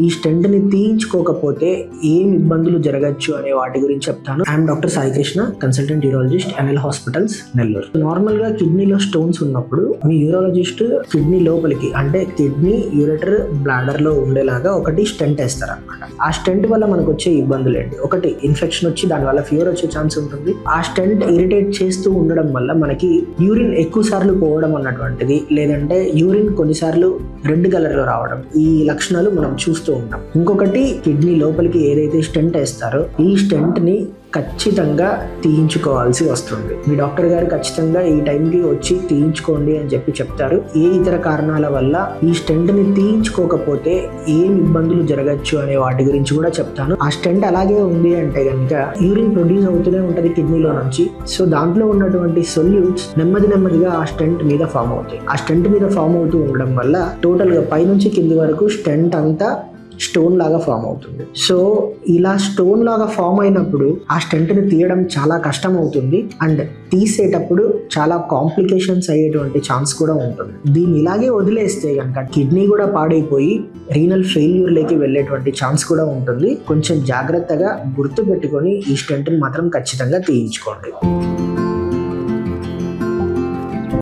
ఈ స్టెంట్ ని తీయించుకోకపోతే ఏం ఇబ్బందులు జరగచ్చు అనే వాటి గురించి చెప్తాను. I'm doctor Sai Krishna, consultant urologist, NL hospitals, Nellore. Normal గా కిడ్నీలో స్టోన్స్ ఉన్నప్పుడు మీ యూరాలజిస్ట్ కిడ్నీ లోపలికి అంటే కిడ్నీ, యూరెటర్, బ్లాడర్ లో ఉండేలాగా ఒకటి స్టెంట్ వేస్తారు అనమాట. ఆ స్టెంట్ వల్ల మనకు వచ్చే ఇబ్బందులు ఏంటి? ఒకటి, ఇన్ఫెక్షన్ వచ్చి దాని వల్ల ఫీవర్ వచ్చే ఛాన్స్ ఉంటుంది. ఆ స్టెంట్ ఇరిటేట్ చేస్తూ ఉండడం వల్ల మనకి యూరిన్ ఎక్కువ సార్లు పోవడం అన్నటువంటిది, లేదంటే యూరిన్ కొన్నిసార్లు రెడ్ కలర్ లో రావడం, ఈ లక్షణాలు మనం చూస్తూ ఉంటాం. ఇంకొకటి, కిడ్నీ లోపలికి ఏదైతే స్టెంట్ వేస్తారో ఈ స్టెంట్ ని ఖచ్చితంగా తీయించుకోవాల్సి వస్తుంది. మీ డాక్టర్ గారు ఖచ్చితంగా ఈ టైంకి వచ్చి తీయించుకోండి అని చెప్తారు. ఏ ఇతర కారణాల వల్ల ఈ స్టెంట్ ని తీయించుకోకపోతే ఏం ఇబ్బందులు జరగచ్చు అనే వాటి గురించి కూడా చెప్తాను. ఆ స్టెంట్ అలాగే ఉంది అంటే కనుక యూరిన్ ప్రొడ్యూస్ అవుతూనే ఉంటది కిడ్నీలో నుంచి. సో దాంట్లో ఉన్నటువంటి సొల్యూట్స్ నెమ్మదిగా ఆ స్టెంట్ మీద ఫామ్ అవుతాయి. ఆ స్టెంట్ మీద ఫామ్ అవుతూ ఉండడం వల్ల టోటల్ గా పైనుంచి కింది వరకు స్టెంట్ అంతా స్టోన్ లాగా ఫామ్ అవుతుంది. సో ఇలా స్టోన్ లాగా ఫామ్ అయినప్పుడు ఆ స్టెంట్ ని తీయడం చాలా కష్టం అవుతుంది అండ్ తీసేటప్పుడు చాలా కాంప్లికేషన్స్ అయ్యేటువంటి ఛాన్స్ కూడా ఉంటుంది. దీన్ని ఇలాగే వదిలేస్తే కనుక కిడ్నీ కూడా పాడైపోయి రీనల్ ఫెయిల్యూర్ లోకి వెళ్ళేటువంటి ఛాన్స్ కూడా ఉంటుంది. కొంచెం జాగ్రత్తగా గుర్తు పెట్టుకొని ఈ స్టెంట్ ని మాత్రం ఖచ్చితంగా తీయించుకోండి.